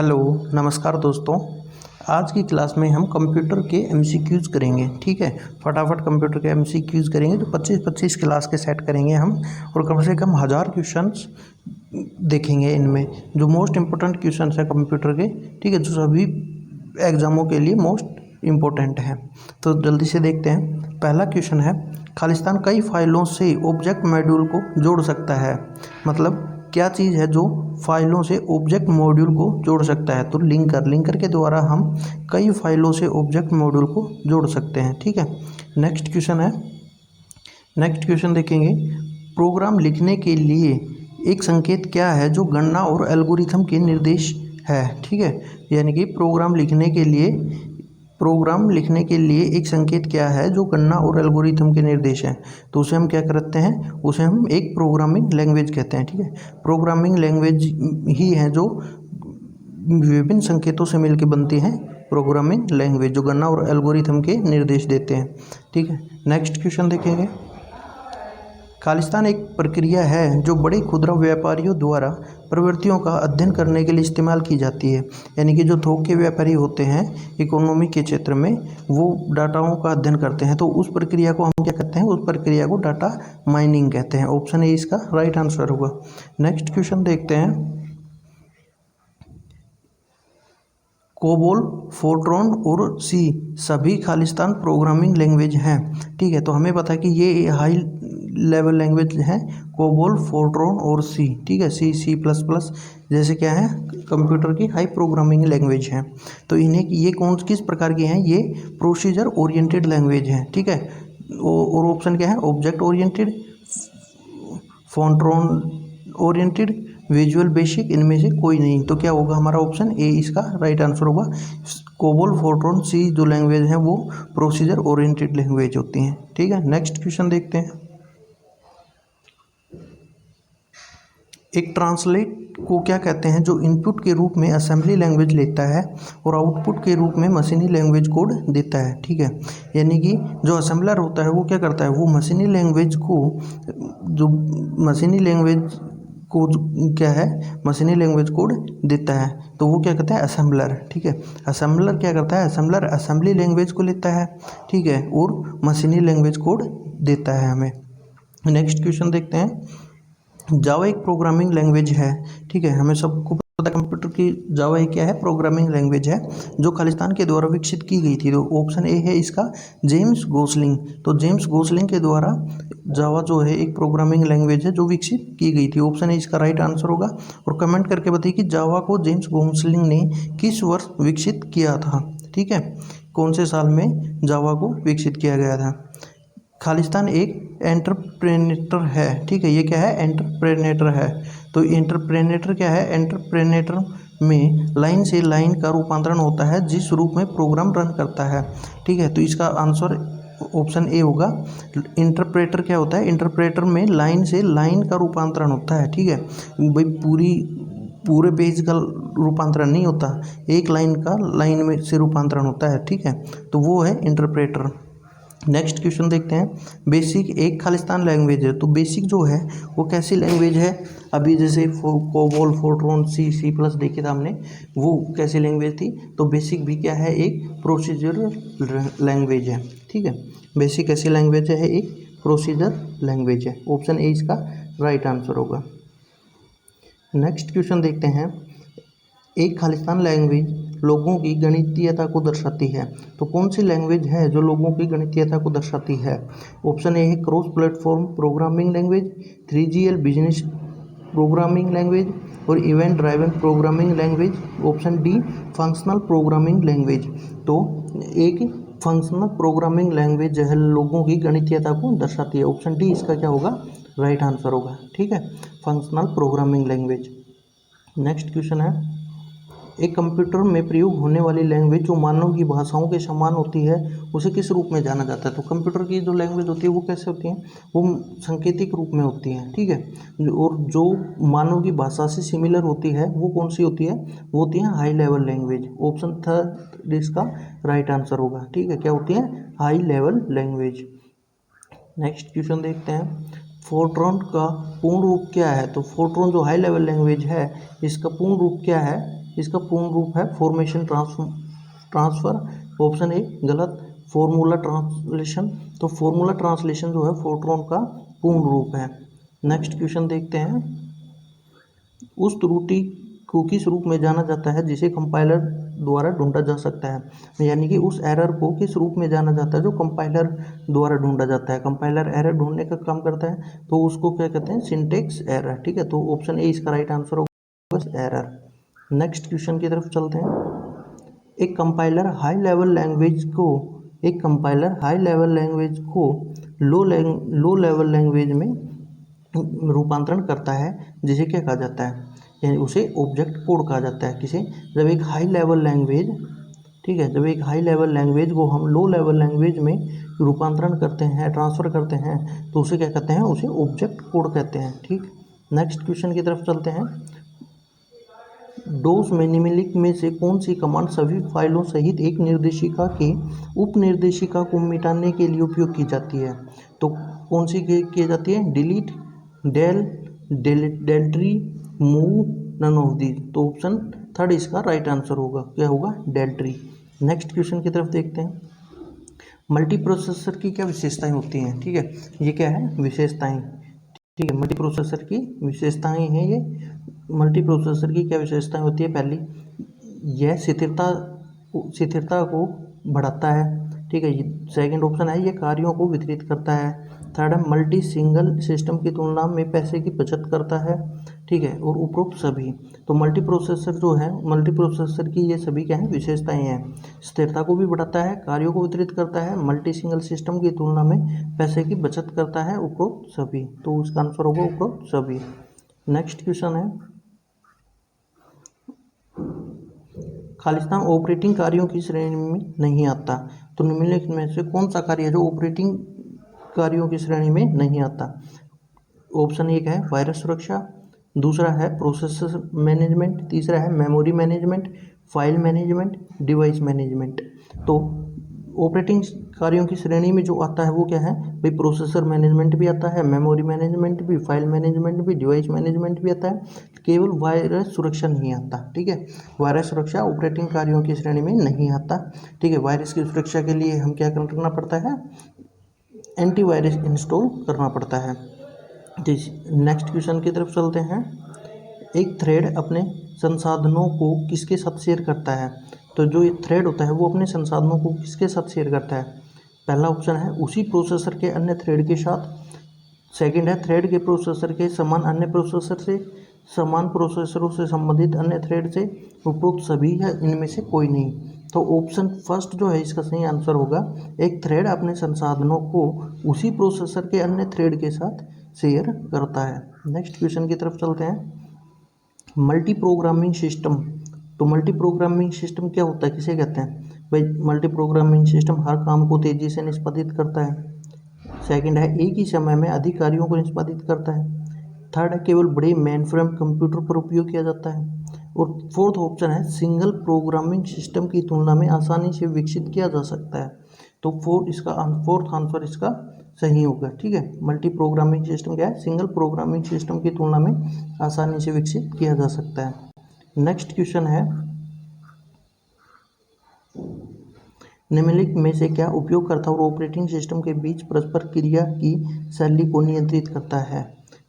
Hello, नमस्कार दोस्तों। आज की क्लास में हम कंप्यूटर के एमसीक्यूज़ करेंगे। ठीक है, फटाफट कंप्यूटर के एमसीक्यूज़ करेंगे जो 25-25 क्लास के सेट करेंगे हम, और कम से कम 1000 क्वेश्चंस देखेंगे। इनमें जो मोस्ट इम्पोर्टेंट क्वेश्चंस हैं कंप्यूटर के, ठीक है, जो सभी एग्जामों के लिए मोस्ट इम्पोर्टेंट हैं। तो जल्दी से देखते हैं। पहला क्वेश्चन है, खालिस्तान कई फाइलों से ऑब्जेक्ट मॉड्यूल को जोड़ सकता है। मतलब क्या चीज़ है जो फाइलों से ऑब्जेक्ट मॉड्यूल को जोड़ सकता है? तो लिंकर के द्वारा हम कई फाइलों से ऑब्जेक्ट मॉड्यूल को जोड़ सकते हैं। ठीक है, नेक्स्ट क्वेश्चन देखेंगे। प्रोग्राम लिखने के लिए एक संकेत क्या है जो गणना और एल्गोरिथम के निर्देश है? ठीक है, यानी कि प्रोग्राम लिखने के लिए एक संकेत क्या है जो गणना और एल्गोरिथम के निर्देश हैं? तो उसे हम क्या करते हैं? उसे हम एक प्रोग्रामिंग लैंग्वेज कहते हैं। ठीक है, प्रोग्रामिंग लैंग्वेज ही है जो विभिन्न संकेतों से मिलकर बनती हैं। प्रोग्रामिंग लैंग्वेज जो गणना और एल्गोरिथम के निर्देश देते हैं। ठीक है, नेक्स्ट क्वेश्चन देखेंगे। खालिस्तान एक प्रक्रिया है जो बड़े खुदरा व्यापारियों द्वारा प्रवृत्तियों का अध्ययन करने के लिए इस्तेमाल की जाती है। यानी कि जो थोक के व्यापारी होते हैं इकोनॉमी के क्षेत्र में, वो डाटाओं का अध्ययन करते हैं। तो उस प्रक्रिया को हम क्या कहते हैं? उस प्रक्रिया को डाटा माइनिंग कहते हैं। ऑप्शन ए इसका राइट आंसर होगा। नेक्स्ट क्वेश्चन देखते हैं। कोबोल, फोर्ट्रॉन और सी सभी खालिस्तान प्रोग्रामिंग लैंग्वेज हैं। ठीक है, तो हमें पता है कि ये हाई लेवल लैंग्वेज हैं, कोबोल, फोर्ट्रॉन और सी। ठीक है, सी प्लस प्लस जैसे क्या है कंप्यूटर की हाई प्रोग्रामिंग लैंग्वेज हैं। तो इन्हें ये किस प्रकार की हैं? ये प्रोसीजर ओरिएंटेड लैंग्वेज हैं। ठीक है, और ऑप्शन क्या है? Object oriented, Fortran oriented, visual basic, इनमें से कोई नहीं। तो क्या होगा हमारा? ऑप्शन ए इसका राइट आंसर होगा। कोबोल, फोर्ट्रॉन, सी जो लैंग्वेज हैं वो प्रोसीजर ओरिएंटेड लैंग्वेज होती हैं। ठीक है, नेक्स्ट क्वेश्चन देखते हैं। एक ट्रांसलेट को क्या कहते हैं जो इनपुट के रूप में असेंबली लैंग्वेज लेता है और आउटपुट के रूप में मशीनी लैंग्वेज कोड देता है? ठीक है, यानी कि जो असेंबलर होता है वो क्या करता है? वो मशीनी लैंग्वेज कोड देता है। तो वो क्या कहता है? असेंबलर। ठीक है, असेंबलर क्या करता है? असेंबलर असेंबली लैंग्वेज को लेता है, ठीक है, और मशीनी लैंग्वेज कोड देता है हमें। नेक्स्ट क्वेश्चन देखते हैं। जावा एक प्रोग्रामिंग लैंग्वेज है। ठीक है, हमें सबको पता है कंप्यूटर की जावा एक क्या है? प्रोग्रामिंग लैंग्वेज है जो खालिस्तान के द्वारा विकसित की गई थी। तो ऑप्शन ए है इसका जेम्स गोसलिंग। तो जेम्स गोसलिंग के द्वारा जावा जो है एक प्रोग्रामिंग लैंग्वेज है जो विकसित की गई थी। ऑप्शन ए इसका राइट आंसर होगा। और कमेंट करके बताइए कि जावा को जेम्स गोसलिंग ने किस वर्ष विकसित किया था? ठीक है, कौन से साल में जावा को विकसित किया गया था? खालिस्तान एक एंटरप्रेन्योर है। ठीक है, ये क्या है? एंटरप्रेन्योर है। तो एंटरप्रेन्योर क्या है? एंटरप्रेन्योर में लाइन से लाइन का रूपांतरण होता है जिस रूप में प्रोग्राम रन करता है। ठीक है, तो इसका आंसर ऑप्शन ए होगा। इंटरप्रेटर क्या होता है? इंटरप्रेटर में लाइन से लाइन का रूपांतरण होता है। ठीक है भाई, पूरे पेज का रूपांतरण नहीं होता, एक लाइन का लाइन में से रूपांतरण होता है। ठीक है, तो वो है इंटरप्रेटर। नेक्स्ट क्वेश्चन देखते हैं। बेसिक एक खालिस्तान लैंग्वेज है। तो बेसिक जो है वो कैसी लैंग्वेज है? अभी जैसे कोबोल, फोर्ट्रॉन, सी प्लस देखे था हमने, वो कैसी लैंग्वेज थी? तो बेसिक भी क्या है? एक प्रोसीजरल लैंग्वेज है। ठीक है, बेसिक कैसी लैंग्वेज है? एक प्रोसीजर लैंग्वेज है। ऑप्शन ए इसका राइट आंसर होगा। नेक्स्ट क्वेश्चन देखते हैं। एक खालिस्तान लैंग्वेज लोगों की गणितीयता को दर्शाती है। तो कौन सी लैंग्वेज है जो लोगों की गणितीयता को दर्शाती है? ऑप्शन ए है cross platform programming language, 3GL business programming language, और event driven programming language. Option D functional programming language. तो एक फंक्शनल प्रोग्रामिंग लैंग्वेज जो है लोगों की गणितीयता को दर्शाती है। ऑप्शन डी इसका क्या होगा? राइट आंसर होगा। ठीक है, functional programming language. Next question है। एक कंप्यूटर में प्रयोग होने वाली लैंग्वेज जो मानव की भाषाओं के समान होती है उसे किस रूप में जाना जाता है? तो कंप्यूटर की जो लैंग्वेज होती है वो कैसे होती है? वो सांकेतिक रूप में होती है। ठीक है, और जो मानव की भाषा से सिमिलर होती है वो कौन सी होती है? वो होती है high level language. Option third इसका राइट आंसर होगा। ठीक है, क्या होती है? High level language. Next question देखते हैं। फोर्ट्रॉन का पूर्ण रूप क्या है? तो फोर्ट्रॉन जो हाई लेवल लैंग्वेज है इसका पूर्ण रूप क्या है? इसका पूर्ण रूप है फॉर्मेशन ट्रांसफ़र। ऑप्शन ए गलत। फॉर्मूला ट्रांसलेशन, तो फॉर्मूला ट्रांसलेशन जो है फोरट्रॉन का पूर्ण रूप है। नेक्स्ट क्वेश्चन देखते हैं। उस त्रुटि को किस रूप में जाना जाता है जिसे कंपाइलर द्वारा ढूंढा जा सकता है, यानी कि उस एरर को किस रूप में जाना जाता है जो कंपाइलर द्वारा ढूंढा जाता है। कंपाइलर एरर ढूंढने का काम करता है तो उसको क्या कहते हैं, सिंटेक्स एरर। ठीक है, तो ऑप्शन ए इसका राइट आंसर होगा एरर। नेक्स्ट क्वेश्चन की तरफ चलते हैं। एक कंपाइलर हाई लेवल लैंग्वेज को लो लेवल लैंग्वेज में रूपांतरण करता है जिसे क्या कहा जाता है, यानी उसे ऑब्जेक्ट कोड कहा जाता है। किसे, जब एक हाई लेवल लैंग्वेज, ठीक है, जब एक हाई लेवल लैंग्वेज को हम लो लेवल लैंग्वेज में रूपांतरण करते हैं, ट्रांसफ़र करते हैं, तो उसे क्या कहते हैं, उसे ऑब्जेक्ट कोड कहते हैं। ठीक, नेक्स्ट क्वेश्चन की तरफ चलते हैं। डोस में निम्नलिखित में से कौन सी कमांड सभी फाइलों सहित एक निर्देशिका के उप निर्देशिका को मिटाने के लिए उपयोग की जाती है, तो कौन सी की जाती है, delete, deltree, move, none of the. तो ऑप्शन थर्ड इसका राइट आंसर होगा, क्या होगा, डेल्ट्री। नेक्स्ट क्वेश्चन की तरफ देखते हैं। मल्टी प्रोसेसर की क्या विशेषताएं होती हैं। ठीक है, ये क्या है, विशेषताएं। ठीक है, मल्टी प्रोसेसर की विशेषताएं हैं ये। मल्टी प्रोसेसर की क्या विशेषताएं होती है, पहली, यह स्थिरता को बढ़ाता है। ठीक है, सेकंड ऑप्शन है ये कार्यों को वितरित करता है। थर्ड है मल्टी सिंगल सिस्टम की तुलना में पैसे की बचत करता है। ठीक है, और उपरोक्त सभी। तो मल्टी प्रोसेसर जो है, मल्टी प्रोसेसर की ये सभी क्या है, विशेषताएं हैं। स्थिरता को भी बढ़ाता है, कार्यों को वितरित करता है, मल्टी सिंगल सिस्टम की तुलना में पैसे की बचत करता है, उपरोक्त सभी। तो उसका आंसर होगा उपरोक्त सभी। नेक्स्ट क्वेश्चन है, खालिस्तान ऑपरेटिंग कार्यों की श्रेणी में नहीं आता, तो निम्नलिखित में से कौन सा कार्य है जो ऑपरेटिंग कार्यों की श्रेणी में नहीं आता। ऑप्शन एक है वायरस सुरक्षा, दूसरा है प्रोसेसर मैनेजमेंट, तीसरा है memory management, file management, device management. तो ऑपरेटिंग कार्यों की श्रेणी में जो आता है वो क्या है भाई, प्रोसेसर मैनेजमेंट भी आता है, मेमोरी मैनेजमेंट भी, फाइल मैनेजमेंट भी, डिवाइस मैनेजमेंट भी आता है, केवल वायरस सुरक्षा नहीं आता। ठीक है, वायरस सुरक्षा ऑपरेटिंग कार्यों की श्रेणी में नहीं आता। ठीक है, वायरस की सुरक्षा के लिए हम क्या करना पड़ता है, एंटीवायरस इंस्टॉल करना पड़ता है। नेक्स्ट क्वेश्चन की तरफ चलते हैं। एक थ्रेड अपने संसाधनों को किसके साथ शेयर करता है, तो जो ये थ्रेड होता है वो अपने संसाधनों को किसके साथ शेयर करता है। पहला ऑप्शन है उसी प्रोसेसर के अन्य थ्रेड के साथ, सेकंड है थ्रेड के प्रोसेसर के समान अन्य प्रोसेसर से, समान प्रोसेसरों से संबंधित अन्य थ्रेड से, उपरोक्त सभी है, इनमें से कोई नहीं। तो ऑप्शन फर्स्ट जो है इसका सही आंसर होगा, एक थ्रेड अपने संसाधनों को उसी प्रोसेसर के अन्य थ्रेड के साथ शेयर करता है। नेक्स्ट क्वेश्चन की तरफ चलते हैं। मल्टी प्रोग्रामिंग सिस्टम, तो मल्टी प्रोग्रामिंग सिस्टम क्या होता है, किसे कहते हैं भाई, मल्टी प्रोग्रामिंग सिस्टम हर काम को तेज़ी से निष्पादित करता है। सेकंड है एक ही समय में अधिक कार्यों को निष्पादित करता है। थर्ड है केवल बड़े मेन फ्रेम कंप्यूटर पर उपयोग किया जाता है। और फोर्थ ऑप्शन है सिंगल प्रोग्रामिंग सिस्टम की तुलना में आसानी से विकसित किया जा सकता है। तो फोर्थ आंसर इसका सही होगा। ठीक है, मल्टी प्रोग्रामिंग सिस्टम क्या है, सिंगल प्रोग्रामिंग सिस्टम की तुलना में आसानी से विकसित किया जा सकता है। नेक्स्ट क्वेश्चन है, निम्नलिखित में से क्या उपयोगकर्ता और ऑपरेटिंग सिस्टम के बीच परस्पर क्रिया की शैली को नियंत्रित करता है।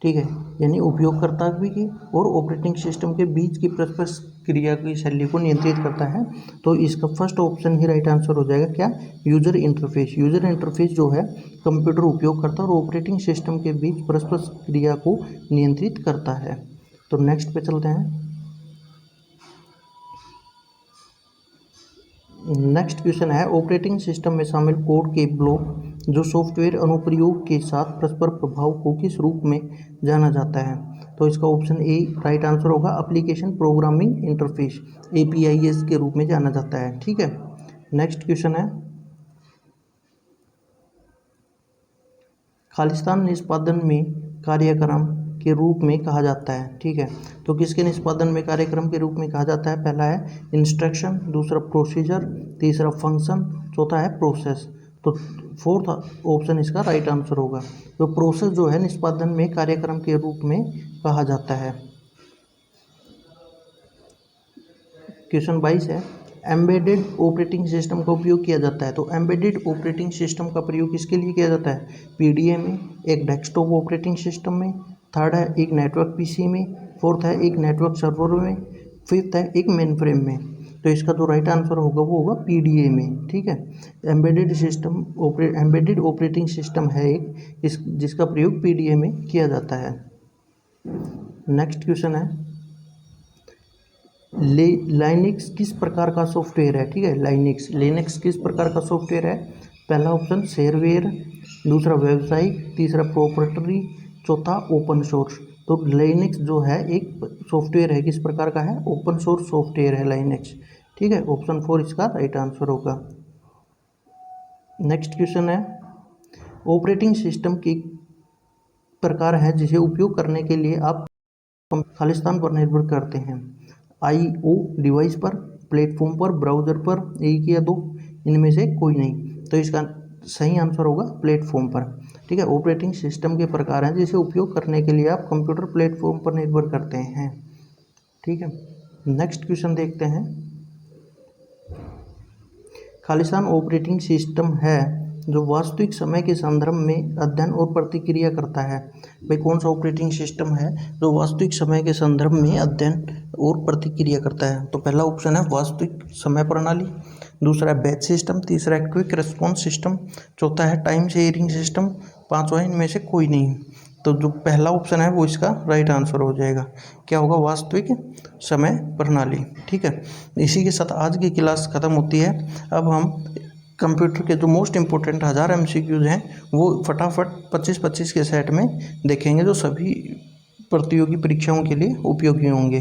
ठीक है, यानी उपयोगकर्ता की और ऑपरेटिंग सिस्टम के बीच की परस्पर क्रिया की शैली को नियंत्रित करता है। तो इसका फर्स्ट ऑप्शन ही राइट आंसर हो जाएगा, क्या, यूजर इंटरफेस। यूजर इंटरफेस जो है कंप्यूटर उपयोगकर्ता और ऑपरेटिंग सिस्टम के बीच परस्पर क्रिया को नियंत्रित करता है। तो नेक्स्ट पे चलते हैं। नेक्स्ट क्वेश्चन है, ऑपरेटिंग सिस्टम में शामिल कोड के ब्लॉक जो सॉफ्टवेयर अनुप्रयोग के साथ परस्पर प्रभाव को किस रूप में जाना जाता है। तो इसका ऑप्शन ए राइट आंसर होगा, एप्लीकेशन प्रोग्रामिंग इंटरफेस, APIs के रूप में जाना जाता है। ठीक है, नेक्स्ट क्वेश्चन है, खालिस्तान निष्पादन में कार्यक्रम के रूप में कहा जाता है। ठीक है, तो किसके निष्पादन में कार्यक्रम के रूप में कहा जाता है, पहला है इंस्ट्रक्शन, दूसरा प्रोसीजर, तीसरा फंक्शन, चौथा है प्रोसेस। तो फोर्थ ऑप्शन इसका राइट आंसर होगा। तो प्रोसेस जो है निष्पादन में कार्यक्रम के रूप में कहा जाता है। क्वेश्चन 22 है, एम्बेडेड ऑपरेटिंग सिस्टम का उपयोग किया जाता है। तो एम्बेडेड ऑपरेटिंग सिस्टम का प्रयोग किसके लिए किया जाता है? पीडीए में, एक डेस्कटॉप ऑपरेटिंग सिस्टम में, थर्ड है एक नेटवर्क पीसी में, फोर्थ है एक नेटवर्क सर्वर में, फिफ्थ है एक मेन फ्रेम में। तो इसका जो राइट आंसर होगा वो होगा पीडीए में। ठीक है, एम्बेडेड ऑपरेटिंग सिस्टम है एक जिसका प्रयोग पीडीए में किया जाता है। नेक्स्ट क्वेश्चन है, लाइनक्स किस प्रकार का सॉफ्टवेयर है? ठीक है, लिनक्स किस प्रकार का सॉफ्टवेयर है? पहला ऑप्शन शेयरवेयर, दूसरा व्यावसायिक, तीसरा प्रोप्राइटरी, चौथा ओपन सोर्स। तो लिनक्स जो है एक सॉफ्टवेयर है, किस प्रकार का है? ओपन सोर्स सॉफ्टवेयर है लिनक्स। ठीक है, ऑप्शन 4 इसका राइट आंसर होगा। नेक्स्ट क्वेश्चन है, ऑपरेटिंग सिस्टम की प्रकार है जिसे उपयोग करने के लिए आप खालिस्तान पर निर्भर करते हैं। आईओ डिवाइस पर, प्लेटफॉर्म पर, ब्राउज़र पर, एक या दो, इनमें से कोई नहीं। तो इसका सही आंसर होगा प्लेटफॉर्म पर। ठीक है, ऑपरेटिंग सिस्टम के प्रकार हैं जिसे उपयोग करने के लिए आप कंप्यूटर प्लेटफॉर्म पर निर्भर करते हैं। ठीक है, नेक्स्ट क्वेश्चन देखते हैं, खालिस्तान ऑपरेटिंग सिस्टम है जो वास्तविक समय के संदर्भ में अध्ययन और प्रतिक्रिया करता है। भाई कौन सा ऑपरेटिंग सिस्टम है जो वास्तविक समय के संदर्भ में अध्ययन और प्रतिक्रिया करता है? तो पहला ऑप्शन है वास्तविक समय प्रणाली, दूसरा है बैच सिस्टम, तीसरा है क्विक रिस्पॉन्स सिस्टम, चौथा है टाइम शेयरिंग सिस्टम, पांचवा इनमें से कोई नहीं। तो जो पहला ऑप्शन है वो इसका राइट आंसर हो जाएगा। क्या होगा? वास्तविक समय प्रणाली। ठीक है, इसी के साथ आज की क्लास ख़त्म होती है। अब हम कंप्यूटर के जो मोस्ट इम्पोर्टेंट 1000 MCQs हैं वो फटाफट 25-25 के सेट में देखेंगे, जो सभी प्रतियोगी परीक्षाओं के लिए उपयोगी होंगे।